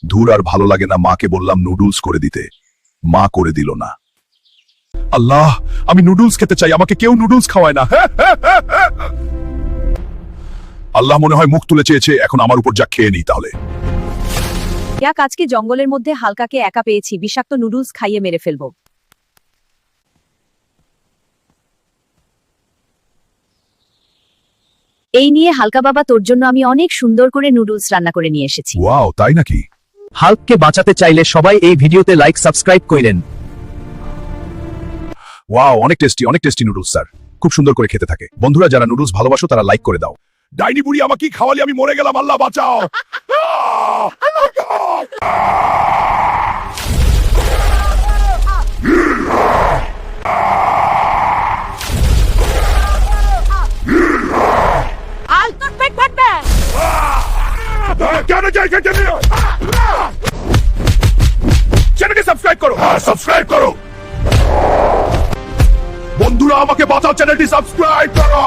ধুর আর ভালো লাগে না। মাকে বললাম নুডলস করে দিতে, মা করে দিল না। আল্লাহ, আমি নুডলস খেতে চাই, আমাকে কেউ নুডলস খাওয়ায় না। আল্লাহ মনে হয় মুখ তুলে চেয়েছে, এখন আমার উপর যা খেয়ে নিই তাহলে। আজকে জঙ্গলের মধ্যে হালকাকে একা পেয়েছি, বিষাক্ত নুডলস খাইয়ে মেরে ফেলবো। এই নিয়ে হালকা বাবা, তোর জন্য আমি অনেক সুন্দর করে নুডলস রান্না করে নিয়ে এসেছি। ওয়াও, তাই নাকি? হাল্ককে বাঁচাতে চাইলে সবাই এই ভিডিওতে লাইক সাবস্ক্রাইব করেন। ওয়াও, অনেক টেস্টি নুডলস স্যার, খুব সুন্দর করে খেতে থাকে। বন্ধুরা যারা নুডলস ভালোবাসো তারা লাইক করে দাও। ডাইনি বুড়ি আমাকে খাওয়ালি, আমি মরে গেলাম, আল্লাহ বাঁচাও। চ্যানেলকে সাবস্ক্রাইব করো, সাবস্ক্রাইব করো বন্ধুরা, আমাকে বাঁচাও, চ্যানেলটি সাবস্ক্রাইব করো।